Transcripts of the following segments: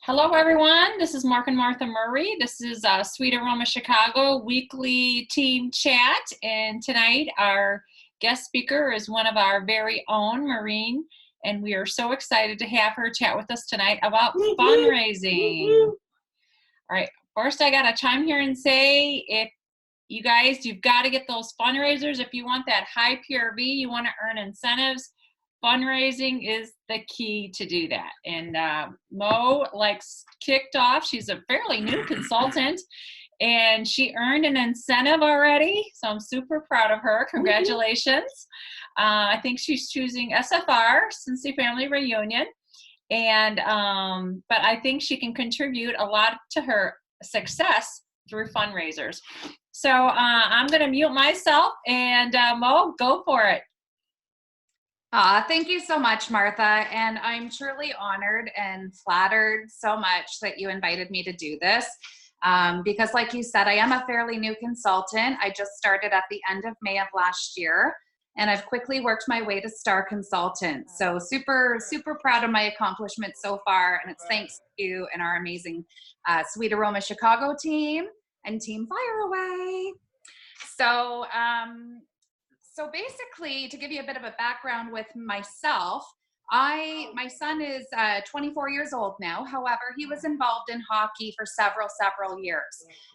Hello, everyone. This is Mark and Martha Murray. This is Sweet Aroma Chicago weekly team chat. And tonight, our guest speaker is one of our very own, Maureen. And we are so excited to have her chat with us tonight about fundraising. All right. First, I got to chime here and say, if you guys, you've got to get those fundraisers. If you want that high PRV, you want to earn incentives, fundraising is the key to do that. And Mo kicked off. She's a fairly new consultant, and she earned an incentive already. So I'm super proud of her. Congratulations. I think she's choosing SFR, Scentsy Family Reunion. And but I think she can contribute a lot to her success through fundraisers. So I'm going to mute myself, and Mo, go for it. Thank you so much, Martha. And I'm truly honored and flattered so much that you invited me to do this. Because like you said, I am a fairly new consultant. I just started at the end of May of last year, and I've quickly worked my way to star consultant. So super, super proud of my accomplishments so far. And it's thanks to you and our amazing Sweet Aroma Chicago team and Team Fire Away. So basically, to give you a bit of a background with myself, my son is 24 years old now. However, he was involved in hockey for several years.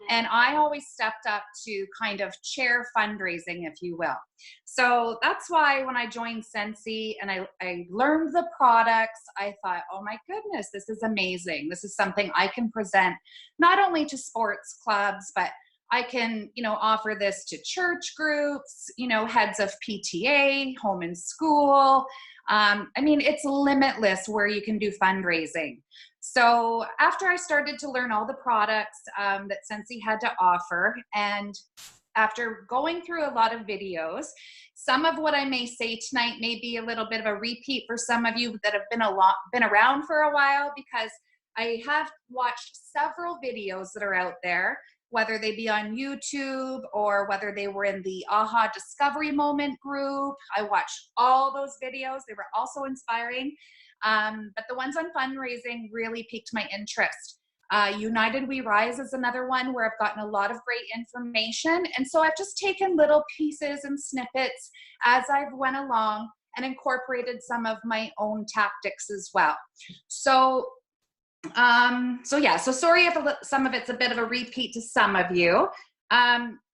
And I always stepped up to kind of chair fundraising, if you will. So that's why when I joined Scentsy and I learned the products, I thought, oh my goodness, this is amazing. This is something I can present not only to sports clubs, but I can, offer this to church groups, heads of PTA, home and school. It's limitless where you can do fundraising. So after I started to learn all the products that Scentsy had to offer, and after going through a lot of videos, some of what I may say tonight may be a little bit of a repeat for some of you that have been around for a while, because I have watched several videos that are out there, whether they be on YouTube or whether they were in the AHA Discovery Moment group. I watched all those videos. They were also inspiring. But the ones on fundraising really piqued my interest. United We Rise is another one where I've gotten a lot of great information. And so I've just taken little pieces and snippets as I've went along and incorporated some of my own tactics as well. So sorry if some of it's a bit of a repeat to some of you.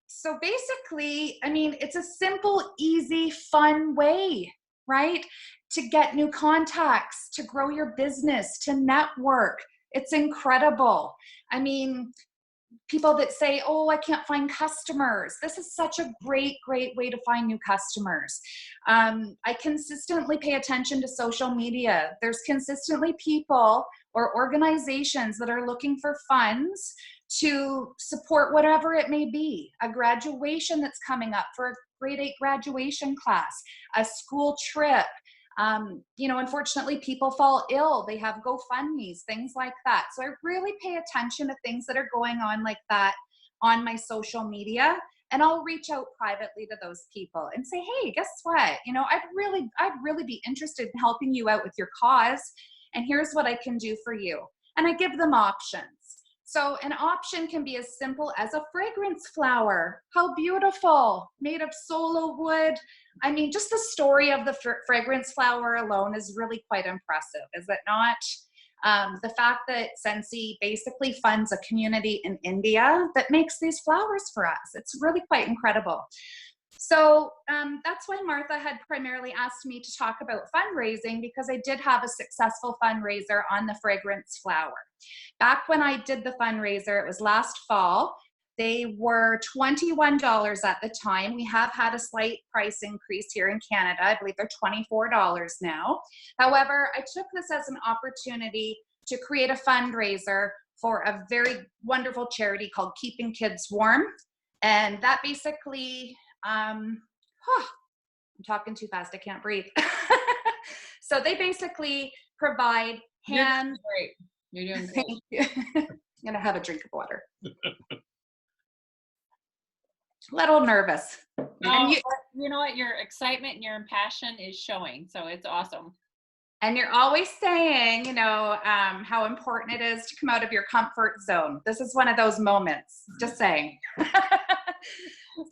So basically, it's a simple, easy, fun way, right? To get new contacts, to grow your business, to network. It's incredible. People that say, oh, I can't find customers. This is such a great way to find new customers. I consistently pay attention to social media. There's consistently people or organizations that are looking for funds to support whatever it may be. A graduation that's coming up for a grade 8 graduation class, a school trip. Unfortunately, people fall ill. They have GoFundMes, things like that. So I really pay attention to things that are going on like that on my social media. And I'll reach out privately to those people and say, hey, guess what? I'd really be interested in helping you out with your cause. And here's what I can do for you. And I give them options. So an option can be as simple as a fragrance flower. How beautiful, made of solo wood. Just the story of the fragrance flower alone is really quite impressive, is it not? The fact that Scentsy basically funds a community in India that makes these flowers for us. It's really quite incredible. So that's why Martha had primarily asked me to talk about fundraising, because I did have a successful fundraiser on the fragrance flower. Back when I did the fundraiser, it was last fall, they were $21 at the time. We have had a slight price increase here in Canada. I believe they're $24 now. However, I took this as an opportunity to create a fundraiser for a very wonderful charity called Keeping Kids Warm. And that basically, I'm talking too fast, I can't breathe. So they basically provide hand. You're doing great. Thank you. I'm gonna have a drink of water. A little nervous. And you know what? Your excitement and your passion is showing, so it's awesome. And you're always saying, you know, how important it is to come out of your comfort zone. This is one of those moments, just saying.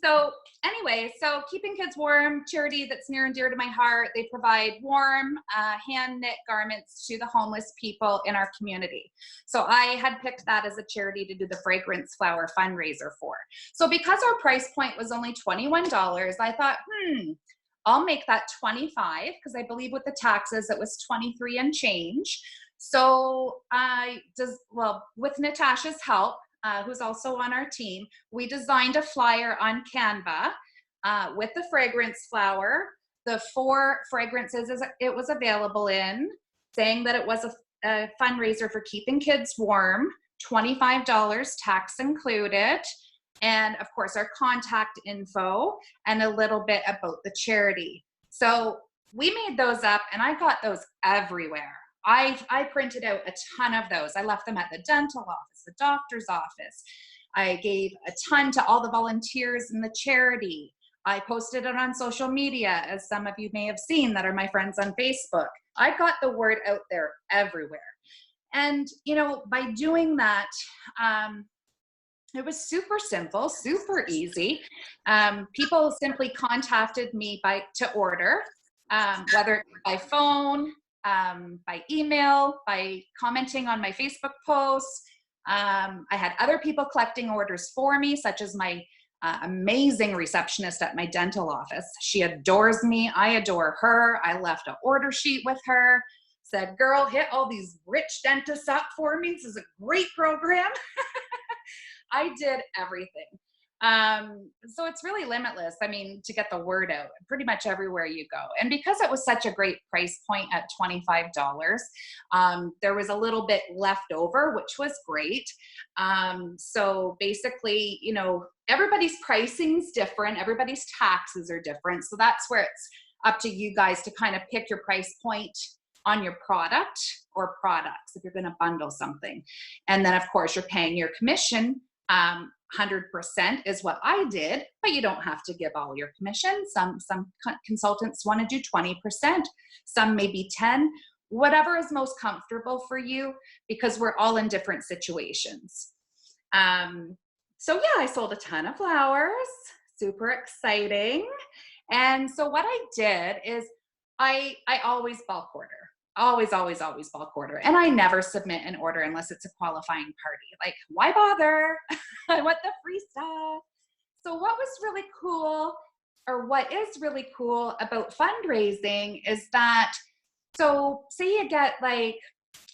So anyway, so Keeping Kids Warm, charity that's near and dear to my heart. They provide warm, hand-knit garments to the homeless people in our community. So I had picked that as a charity to do the fragrance flower fundraiser for. So because our price point was only $21, I thought, I'll make that 25, because I believe with the taxes it was 23 and change. So with Natasha's help, who's also on our team, we designed a flyer on Canva with the fragrance flower, the 4 fragrances it was available in, saying that it was a fundraiser for Keeping Kids Warm, $25 tax included, and of course our contact info and a little bit about the charity. So we made those up and I got those everywhere. I printed out a ton of those. I left them at the dental office, the doctor's office. I gave a ton to all the volunteers in the charity. I posted it on social media, as some of you may have seen that are my friends on Facebook. I got the word out there everywhere. And, you know, by doing that, it was super simple, super easy. People simply contacted me to order, whether by phone, by email, by commenting on my Facebook posts. I had other people collecting orders for me, such as my amazing receptionist at my dental office. She adores me. I adore her. I left an order sheet with her, said, girl, hit all these rich dentists up for me. This is a great program. I did everything. So it's really limitless. I mean, to get the word out pretty much everywhere you go. And because it was such a great price point at $25, there was a little bit left over, which was great. So basically, you know, everybody's pricing's different. Everybody's taxes are different. So that's where it's up to you guys to kind of pick your price point on your product or products if you're going to bundle something. And then of course you're paying your commission. 100% is what I did, but you don't have to give all your commission. Some consultants want to do 20%, some maybe 10, whatever is most comfortable for you, because we're all in different situations. So yeah, I sold a ton of flowers, super exciting. And so what I did is I always bulk order. Always bulk order. And I never submit an order unless it's a qualifying party. Like, why bother? I want the free stuff. So what was really cool, or what is really cool about fundraising is that, so say you get like,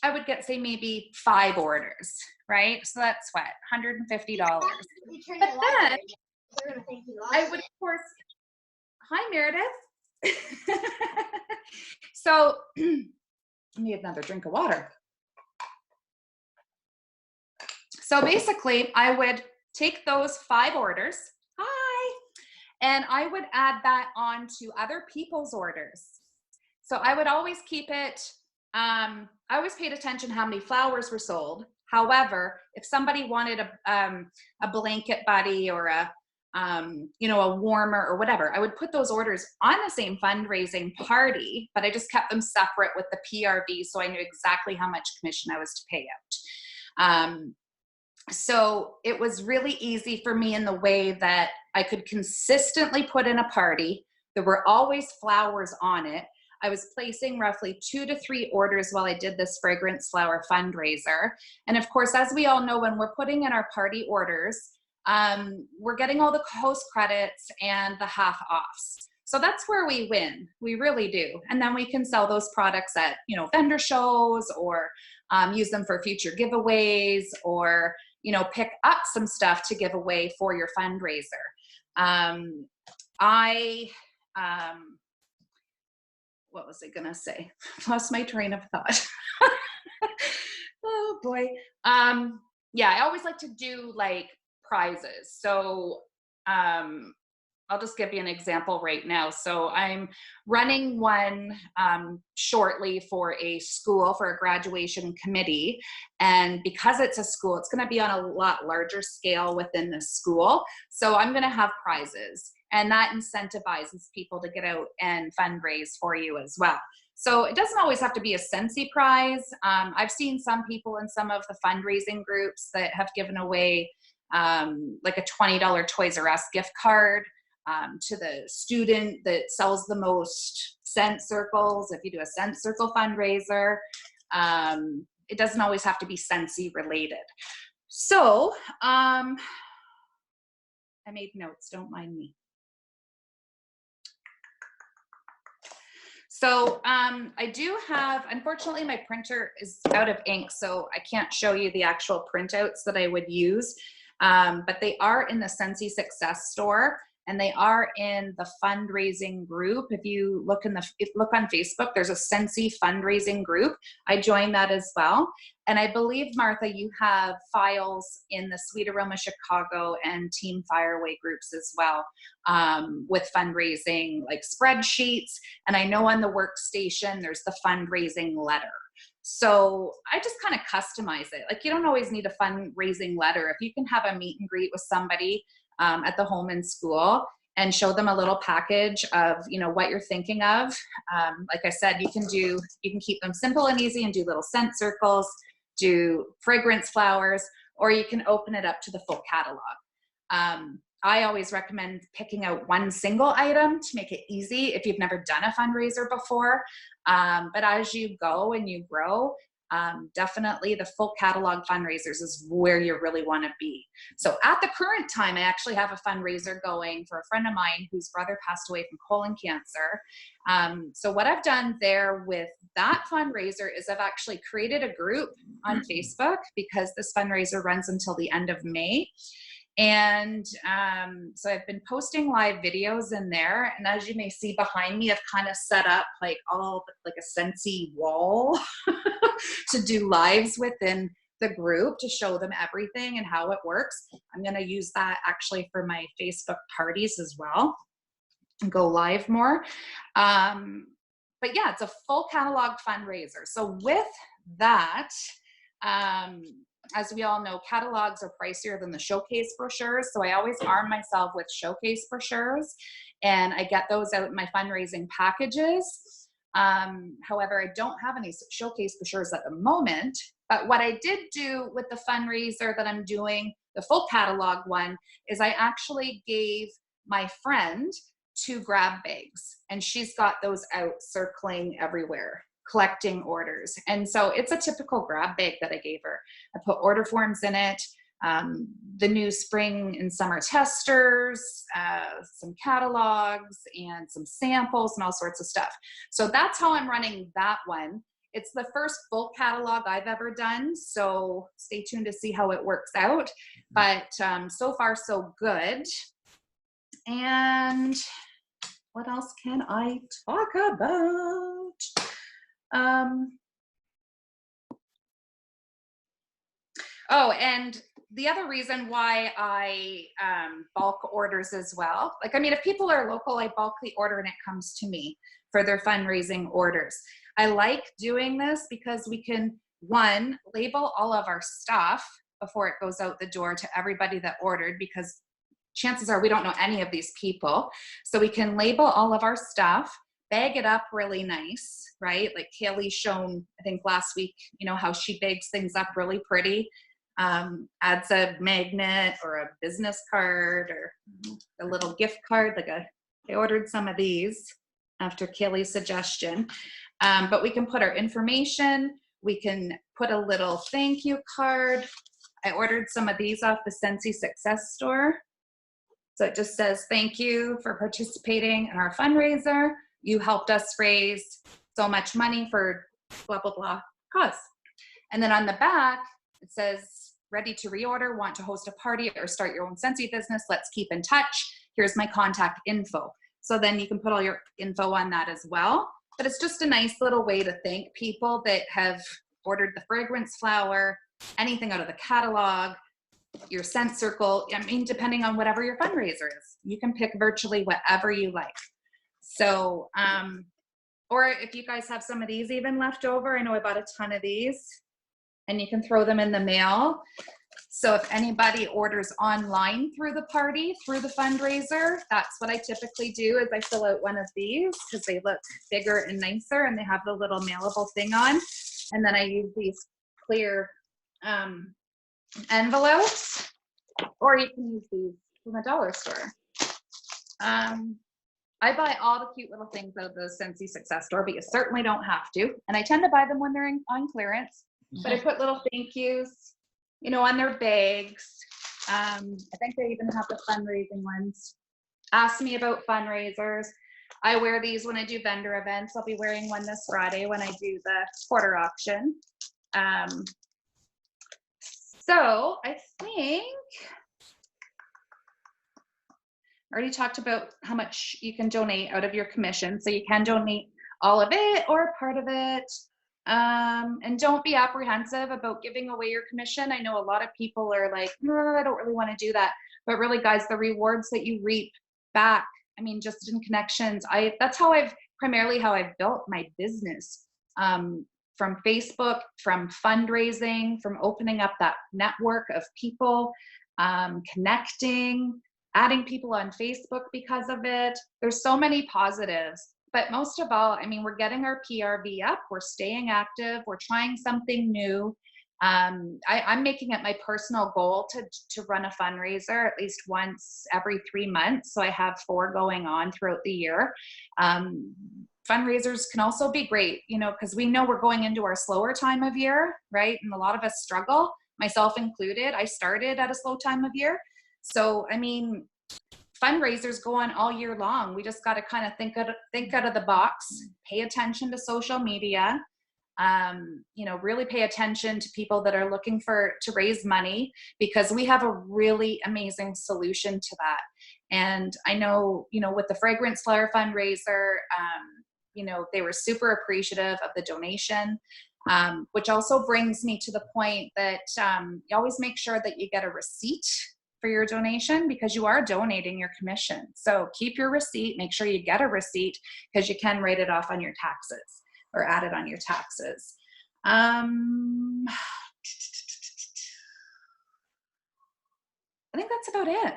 I would get, say maybe 5 orders, right? So that's what, $150. But then I would, of course, hi Meredith. So I need another drink of water. So basically, I would take those 5 orders, and I would add that on to other people's orders. So I would always keep it, I always paid attention how many flowers were sold. However, if somebody wanted a blanket buddy or a you know, a warmer or whatever, I would put those orders on the same fundraising party, but I just kept them separate with the PRV, so I knew exactly how much commission I was to pay out. So it was really easy for me in the way that I could consistently put in a party. There were always flowers on it. I was placing roughly 2 to 3 orders while I did this fragrance flower fundraiser. And of course, as we all know, when we're putting in our party orders, we're getting all the host credits and the half offs. So that's where we win. We really do. And then we can sell those products at, you know, vendor shows, or use them for future giveaways, or, you know, pick up some stuff to give away for your fundraiser. What was I gonna say? Lost my train of thought. Oh boy. Yeah, I always like to do like prizes. So I'll just give you an example right now. So I'm running one shortly for a school, for a graduation committee. And because it's a school, it's going to be on a lot larger scale within the school. So I'm going to have prizes, and that incentivizes people to get out and fundraise for you as well. So it doesn't always have to be a Scentsy prize. I've seen some people in some of the fundraising groups that have given away like a $20 Toys R Us gift card to the student that sells the most scent circles. If you do a scent circle fundraiser, it doesn't always have to be Scentsy related. So I made notes, don't mind me. So I do have, unfortunately, my printer is out of ink, so I can't show you the actual printouts that I would use, but they are in the Scentsy Success store, and they are in the fundraising group. If you look look on Facebook, there's a Scentsy fundraising group. I joined that as well. And I believe, Martha, you have files in the Sweet Aroma Chicago and Team Fireway groups as well, with fundraising like spreadsheets. And I know on the workstation, there's the fundraising letter. So I just kind of customize it. Like, you don't always need a fundraising letter. If you can have a meet and greet with somebody at the home and school and show them a little package of, you know, what you're thinking of. Like I said, you can keep them simple and easy and do little scent circles, do fragrance flowers, or you can open it up to the full catalog. I always recommend picking out one single item to make it easy if you've never done a fundraiser before. But as you go and you grow, definitely the full catalog fundraisers is where you really want to be. So at the current time, I actually have a fundraiser going for a friend of mine whose brother passed away from colon cancer. So what I've done there with that fundraiser is I've actually created a group on Facebook, because this fundraiser runs until the end of May. And so I've been posting live videos in there, and as you may see behind me, I've kind of set up like a Scentsy wall to do lives within the group to show them everything and how it works. I'm going to use that actually for my Facebook parties as well and go live more. But yeah, it's a full catalog fundraiser. So with that, as we all know, catalogs are pricier than the showcase brochures. So I always arm myself with showcase brochures, and I get those out in my fundraising packages. However, I don't have any showcase brochures at the moment. But what I did do with the fundraiser that I'm doing, the full catalog one, is I actually gave my friend 2 grab bags, and she's got those out circling everywhere, collecting orders. And so it's a typical grab bag that I gave her. I put order forms in it, the new spring and summer testers, some catalogs, and some samples and all sorts of stuff. So that's how I'm running that one. It's the first full catalog I've ever done, so stay tuned to see how it works out. But so far, so good. And what else can I talk about? Oh, and the other reason why I bulk orders as well, like, I mean, if people are local, I bulkly order and it comes to me for their fundraising orders. I like doing this because we can, one, label all of our stuff before it goes out the door to everybody that ordered, because chances are we don't know any of these people. So we can label all of our stuff, bag it up really nice, right? Like Kaylee's shown, I think last week, you know, how she bags things up really pretty. Adds a magnet or a business card or a little gift card. I ordered some of these after Kaylee's suggestion. But we can put our information. We can put a little thank you card. I ordered some of these off the Scentsy Success store. So it just says, thank you for participating in our fundraiser. You helped us raise so much money for blah, blah, blah cause. And then on the back, it says, ready to reorder, want to host a party or start your own Scentsy business. Let's keep in touch. Here's my contact info. So then you can put all your info on that as well. But it's just a nice little way to thank people that have ordered the fragrance flower, anything out of the catalog, your scent circle. I mean, depending on whatever your fundraiser is, you can pick virtually whatever you like. So, or if you guys have some of these even left over, I know I bought a ton of these. and you can throw them in the mail. So if anybody orders online through the party, through the fundraiser, that's what I typically do is I fill out one of these because they look bigger and nicer and they have the little mailable thing on. And then I use these clear envelopes, or you can use these from the dollar store. I buy all the cute little things out of the Scentsy Success Store, but you certainly don't have to. And I tend to buy them when they're on clearance. But I put little thank yous, you know, on their bags. I think they even have the fundraising ones. Ask me about fundraisers. I wear these when I do vendor events. I'll be wearing one this Friday when I do the quarter auction. So I think I already talked about how much you can donate out of your commission. So you can donate all of it or part of it. And don't be apprehensive about giving away your commission. I know a lot of people are like, no, I don't really want to do that. But really, guys, the rewards that you reap back, I mean, just in connections, that's how primarily how I've built my business. From Facebook, from fundraising, from opening up that network of people, connecting, adding people on Facebook because of it. There's so many positives. But most of all, I mean, we're getting our PRV up, we're staying active, we're trying something new. I'm making it my personal goal to run a fundraiser at least once every 3 months. So I have 4 going on throughout the year. Fundraisers can also be great, you know, because we know we're going into our slower time of year, right? And a lot of us struggle, myself included. I started at a slow time of year. So, I mean, fundraisers go on all year long. We just got to kind of think out of the box, pay attention to social media, you know, really pay attention to people that are looking to raise money, because we have a really amazing solution to that. And I know, you know, with the Fragrance Flower fundraiser, you know, they were super appreciative of the donation, which also brings me to the point that you always make sure that you get a receipt for your donation, because you are donating your commission. So keep your receipt, make sure you get a receipt, because you can write it off on your taxes or add it on your taxes. I think that's about it.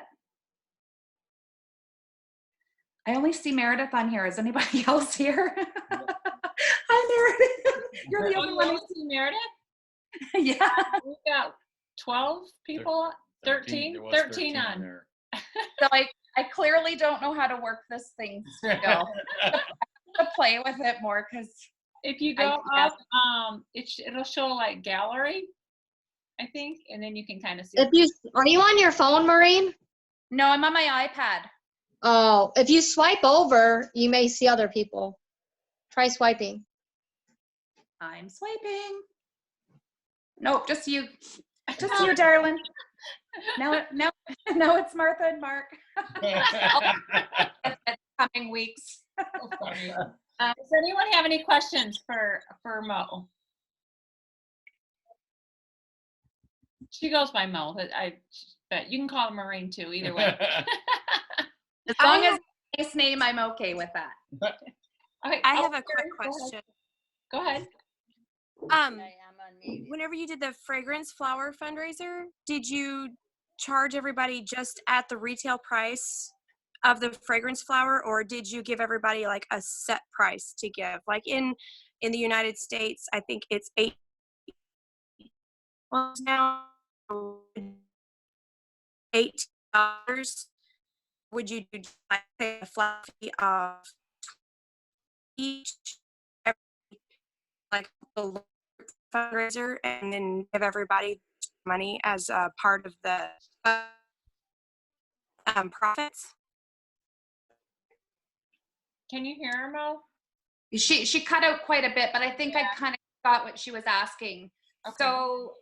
I only see Meredith on here. Is anybody else here? Hi, Meredith. You're the only one I see. Meredith? Yeah. We've got 12 people. 13 on there. So I clearly don't know how to work this thing still. I have to play with it more, because if you go up, it'll show like gallery, I think, and then you can kind of see. Are you on your phone, Maureen? No, I'm on my iPad. Oh, if you swipe over, you may see other people. Try swiping. I'm swiping. Nope, just you. Just you, darling. Now it's Martha and Mark. Coming weeks. Does anyone have any questions for Mo? She goes by Mo, but you can call her Maureen too, either way. As long as it's a nice name, I'm okay with that. Okay, I have a quick question. Go ahead. Whenever you did the Fragrance Flower fundraiser, did you charge everybody just at the retail price of the fragrance flower, or did you give everybody like a set price to give? Like in the United States, I think it's $8 now. $8. Would you do like a flat fee of each, like the fundraiser, and then give everybody money as a part of the profits? Can you hear her, Mo? She cut out quite a bit, but I think I kind of got what she was asking. Okay. So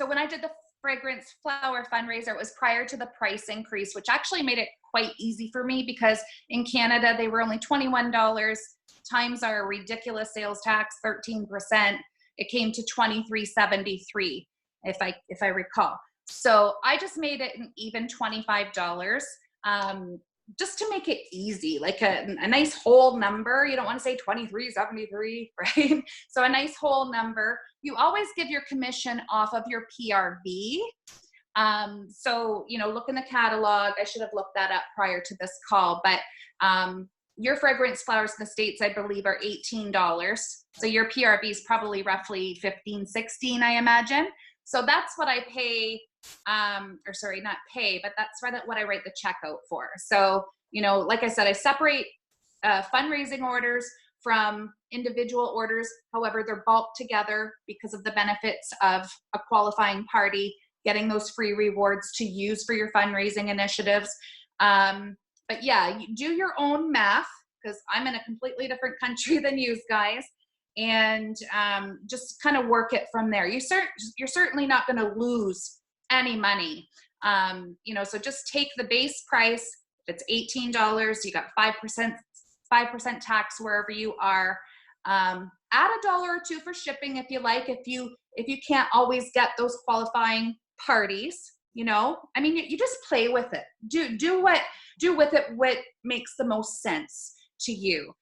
when I did the Fragrance Flower fundraiser, it was prior to the price increase, which actually made it quite easy for me, because in Canada they were only $21 times our ridiculous sales tax, 13%. It came to $23.73, if I recall. So I just made it an even $25. just to make it easy, like a nice whole number. You don't want to say 23.73, right? So a nice whole number. You always give your commission off of your PRV. So, you know, look in the catalog. I should have looked that up prior to this call, but your fragrance flowers in the States, I believe, are $18. So your PRV is probably roughly 15, 16, I imagine. So that's what I pay, or sorry, not pay, but that's what I write the check out for. So, you know, like I said, I separate fundraising orders from individual orders. However, they're bulked together because of the benefits of a qualifying party, getting those free rewards to use for your fundraising initiatives. But yeah, you do your own math, because I'm in a completely different country than you guys, and just kind of work it from there. You're certainly not going to lose any money. You know, so just take the base price. If it's $18, you got 5% tax wherever you are. Add $1 or $2 for shipping if you like. If you can't always get those qualifying parties, you know, I mean, you just play with it. Do with it what makes the most sense to you.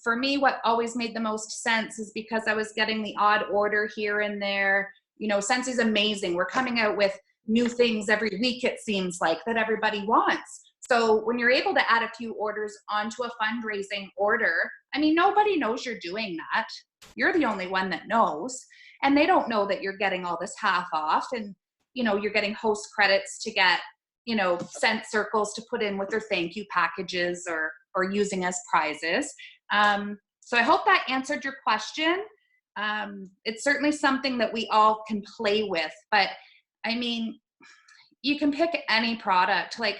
For me, what always made the most sense is because I was getting the odd order here and there. You know, Scentsy's amazing. We're coming out with new things every week, it seems like, that everybody wants. So when you're able to add a few orders onto a fundraising order, I mean, nobody knows you're doing that. You're the only one that knows. And they don't know that you're getting all this half off, and, you know, you're getting host credits to get, you know, scent circles to put in with their thank you packages or using as prizes. So I hope that answered your question. It's certainly something that we all can play with, but I mean, you can pick any product. Like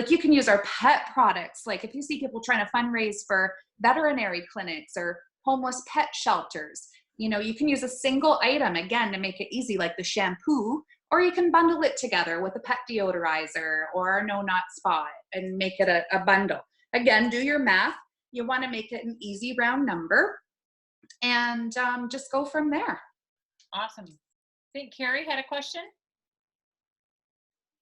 you can use our pet products. Like if you see people trying to fundraise for veterinary clinics or homeless pet shelters, you know, you can use a single item, again, to make it easy, like the shampoo, or you can bundle it together with a pet deodorizer or a no-knot spot and make it a bundle. Again, do your math. You want to make it an easy round number, and just go from there. Awesome. I think Carrie had a question.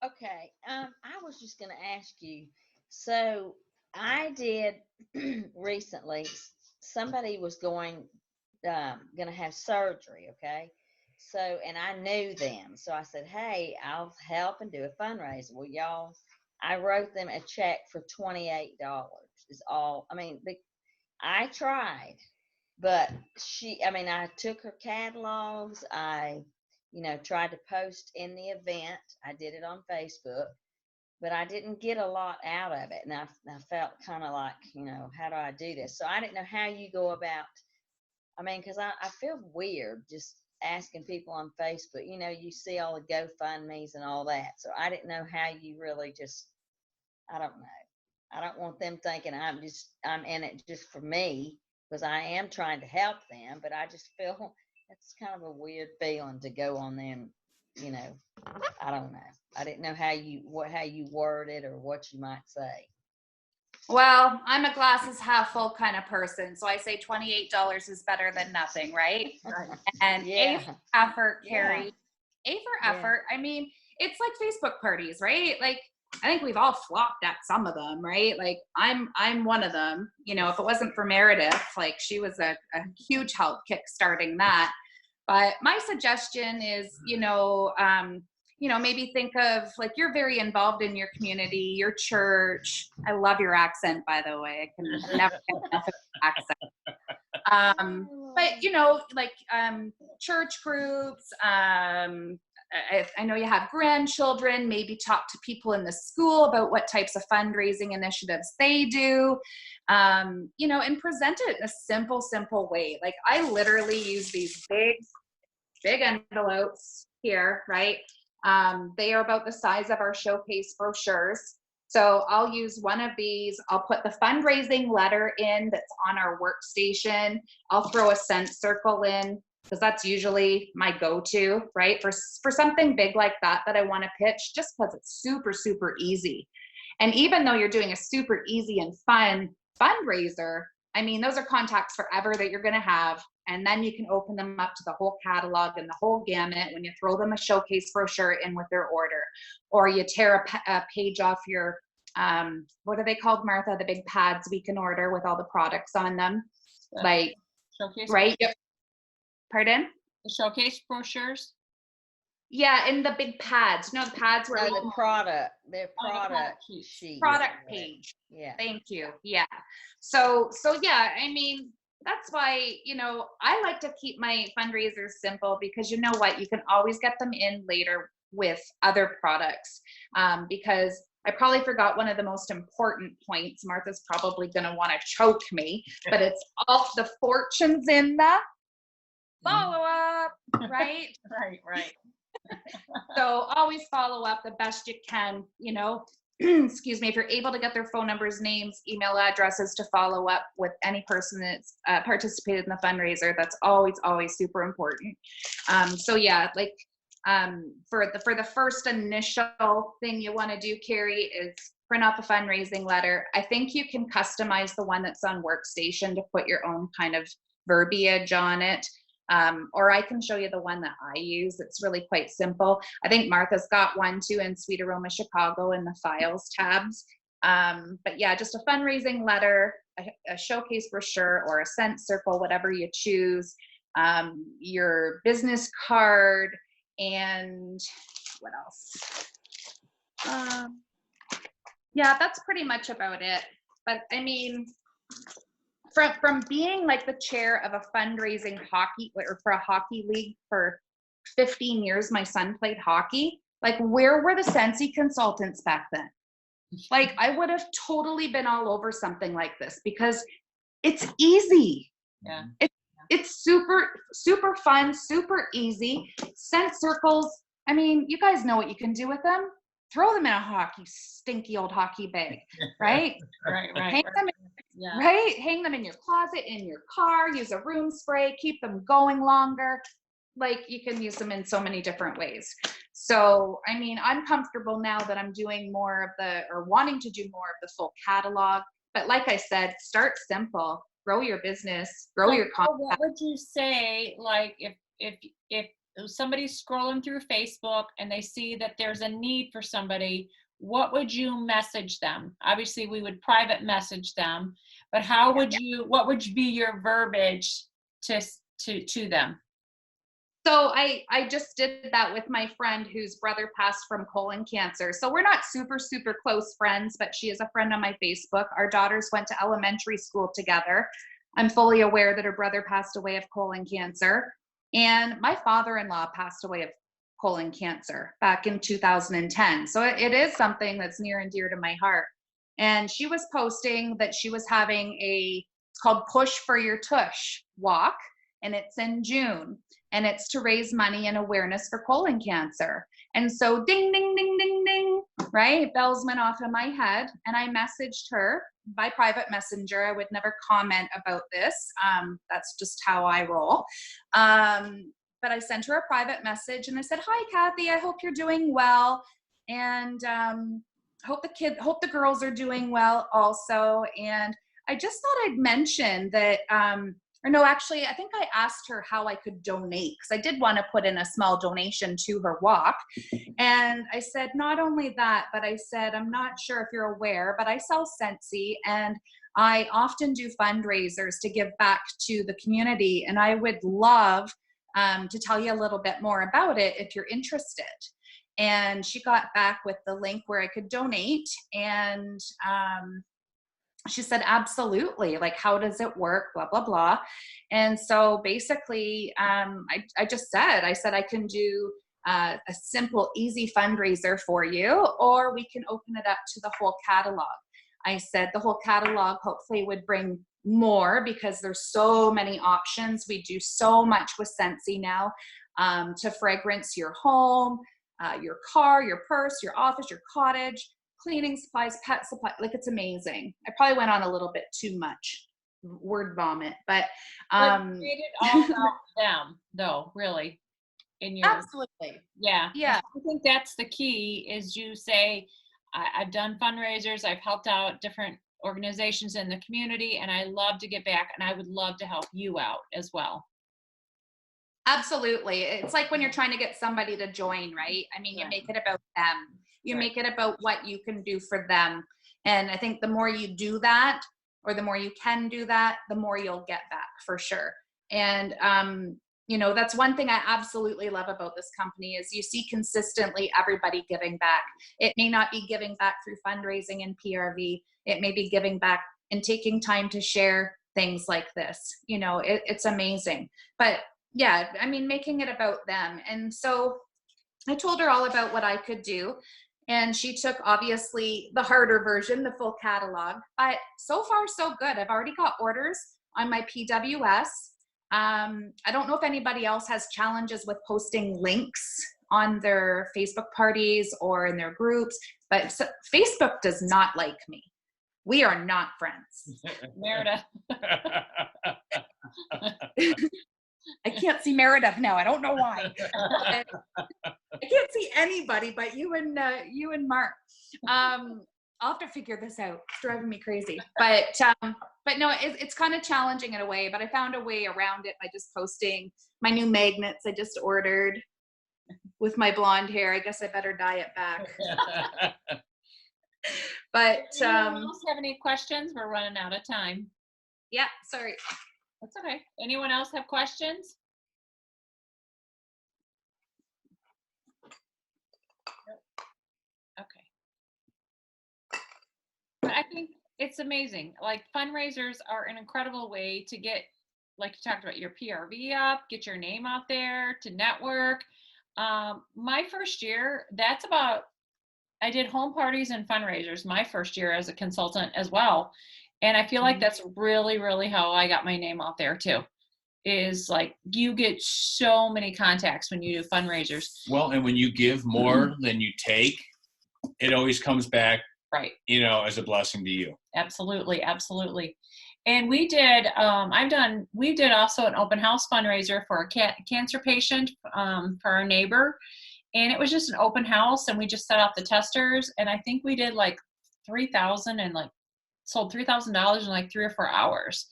Okay, I was just going to ask you, so I did recently, somebody was going to have surgery, okay? So, and I knew them. So I said, hey, I'll help and do a fundraiser. Well, y'all, I wrote them a check for $28 is all. I mean, I tried, but I took her catalogs. I, you know, tried to post in the event. I did it on Facebook, but I didn't get a lot out of it. And I felt kind of like, you know, how do I do this? So I didn't know how you go about, I mean, because I feel weird just asking people on Facebook. You know, you see all the GoFundMes and all that. So I didn't know how you really just, I don't know. I don't want them thinking I'm in it just for me, because I am trying to help them, but I just feel it's kind of a weird feeling to go on them, you know. I don't know. I didn't know how you word it or what you might say. Well, I'm a glasses half full kind of person, so I say $28 is better than nothing, right? And Yeah. A for effort, Carrie. Yeah. A for effort. I mean, it's like Facebook parties, right? Like, I think we've all flopped at some of them, right? Like I'm one of them. You know, if it wasn't for Meredith, like she was a huge help kickstarting that. But my suggestion is, you know, maybe think of, like, you're very involved in your community, your church. I love your accent, by the way. I can never get enough of your accent. But, you know, like church groups, I know you have grandchildren, maybe talk to people in the school about what types of fundraising initiatives they do, you know, and present it in a simple way. Like I literally use these big envelopes here, right? They are about the size of our showcase brochures. So I'll use one of these. I'll put the fundraising letter in that's on our workstation. I'll throw a scent circle in, because that's usually my go-to, right? For something big like that I want to pitch, just because it's super easy. And even though you're doing a super easy and fun fundraiser, I mean, those are contacts forever that you're going to have. And then you can open them up to the whole catalog and the whole gamut when you throw them a showcase brochure in with their order, or you tear a page off your what are they called, Martha? The big pads we can order with all the products on them. Like, Showcase. right? Yep. Pardon? The showcase brochures. Yeah, in the big pads. No, the pads were No, the product, their Oh, the product product sheet. sheet. product page. Yeah. Thank you. Yeah. So yeah, I mean, that's why, you know, I like to keep my fundraisers simple, because you know what, you can always get them in later with other products. Because I probably forgot one of the most important points. Martha's probably going to want to choke me, but it's all the fortunes in the follow up, right? Right. So always follow up the best you can, you know. Excuse me, if you're able to get their phone numbers, names, email addresses to follow up with any person that's participated in the fundraiser, that's always super important. So yeah, like for the first initial thing you want to do, Carrie, is print out the fundraising letter. I think you can customize the one that's on Workstation to put your own kind of verbiage on it. Or I can show you the one that I use. It's really quite simple. I think Martha's got one too in Sweet Aroma Chicago in the files tabs. But yeah, just a fundraising letter, a showcase brochure, or a scent circle, whatever you choose, your business card, and what else? Yeah, that's pretty much about it. But I mean, from being like the chair of a fundraising hockey, or for a hockey league for 15 years, my son played hockey. Like, where were the Scentsy consultants back then? Like, I would have totally been all over something like this, because it's easy. Yeah. It's super fun, super easy. Scent circles, I mean, you guys know what you can do with them. Throw them in a stinky old hockey bag, right? Right. Yeah. Right? Hang them in your closet, in your car, use a room spray, keep them going longer. Like, you can use them in so many different ways. So, I mean, I'm comfortable now that I'm doing more of or wanting to do more of the full catalog. But like I said, start simple, grow your business, grow your content. What would you say, like, if somebody's scrolling through Facebook and they see that there's a need for somebody, what would you message them? Obviously, we would private message them, but how would you? What would be your verbiage to them? So I just did that with my friend whose brother passed from colon cancer. So we're not super close friends, but she is a friend on my Facebook. Our daughters went to elementary school together. I'm fully aware that her brother passed away of colon cancer, and my father-in-law passed away of colon cancer back in 2010. So it is something that's near and dear to my heart. And she was posting that she was having it's called Push for Your Tush walk, and it's in June, and it's to raise money and awareness for colon cancer. And so ding, ding, ding, ding, ding, right? Bells went off in my head, and I messaged her by private messenger. I would never comment about this. That's just how I roll. But I sent her a private message, and I said, "Hi, Kathy, I hope you're doing well. And hope the girls are doing well also." And I just thought I'd mention that, or no, actually, I think I asked her how I could donate, because I did want to put in a small donation to her walk. And I said, not only that, but I said, I'm not sure if you're aware, but I sell Scentsy, and I often do fundraisers to give back to the community. And I would love to tell you a little bit more about it if you're interested. And she got back with the link where I could donate. And she said, absolutely. Like, how does it work? Blah, blah, blah. And so basically, I just said, I can do a simple, easy fundraiser for you, or we can open it up to the whole catalog. I said the whole catalog hopefully would bring more, because there's so many options. We do so much with Scentsy now, to fragrance your home, your car, your purse, your office, your cottage, cleaning supplies, pet supply. Like, it's amazing. I probably went on a little bit too much word vomit, but you made it all about them, though, really. In your absolutely. Yeah. I think that's the key, is you say, I've done fundraisers, I've helped out different organizations in the community, and I love to get back, and I would love to help you out as well. Absolutely. It's like when you're trying to get somebody to join, right? I mean, you make it about them. You make it about what you can do for them. And I think the more you do that, or the more you can do that, the more you'll get back for sure. And, you know, that's one thing I absolutely love about this company is you see consistently everybody giving back. It may not be giving back through fundraising and PRV. It may be giving back and taking time to share things like this. You know, it's amazing. But yeah, I mean, making it about them. And so I told her all about what I could do. And she took obviously the harder version, the full catalog. But so far, so good. I've already got orders on my PWS. I don't know if anybody else has challenges with posting links on their Facebook parties or in their groups, but Facebook does not like me. We are not friends. Meredith. I can't see Meredith now. I don't know why. I can't see anybody but you and Mark. I'll have to figure this out. It's driving me crazy. But no, it's kind of challenging in a way, but I found a way around it by just posting my new magnets I just ordered with my blonde hair. I guess I better dye it back. But anyone else have any questions? We're running out of time. Yeah, sorry. That's okay. Anyone else have questions? Okay. But I think it's amazing. Like fundraisers are an incredible way to get, like you talked about, your PRV up, get your name out there, to network. My first year, I did home parties and fundraisers my first year as a consultant as well. And I feel like that's really, really how I got my name out there too. Is like you get so many contacts when you do fundraisers. Well, and when you give more than you take, it always comes back, right? You know, as a blessing to you. Absolutely, absolutely. And we did. We did also an open house fundraiser for a cancer patient for our neighbor, and it was just an open house, and we just set out the testers, and I think we did like 3,000 and like sold $3,000 in like 3 or 4 hours.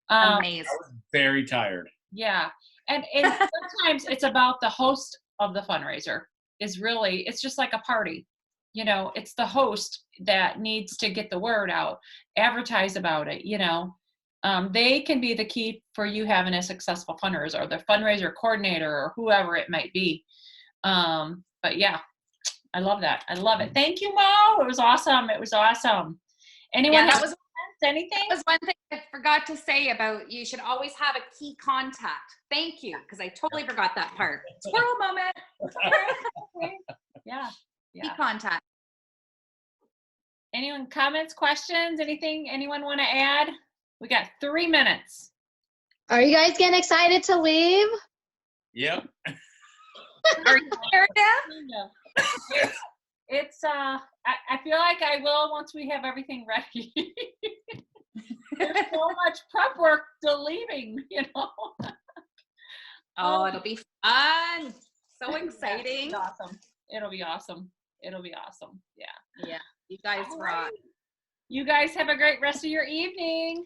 Amazing. I was very tired. Yeah. And sometimes it's about the host of the fundraiser it's just like a party. You know, it's the host that needs to get the word out, advertise about it, you know. They can be the key for you having a successful fundraiser, or the fundraiser coordinator, or whoever it might be. But yeah, I love that. I love it. Thank you, Mo. It was awesome. It was awesome. Anyone else? Anything? That was one thing I forgot to say about you should always have a key contact. Thank you, because I totally forgot that part. Squirrel moment. Yeah. Key contact. Anyone comments, questions, anything anyone want to add? We got 3 minutes. Are you guys getting excited to leave? Yep. Are you there, Deb? It's I feel like I will once we have everything ready. There's so much prep work to leaving, you know. Oh, it'll be fun. So exciting. Yeah, awesome. It'll be awesome. It'll be awesome. Yeah. Yeah. You guys rock. You guys have a great rest of your evening.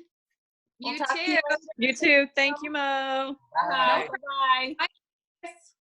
You We'll talk to too. you later. You too. Thank you, Mo. Bye. Bye.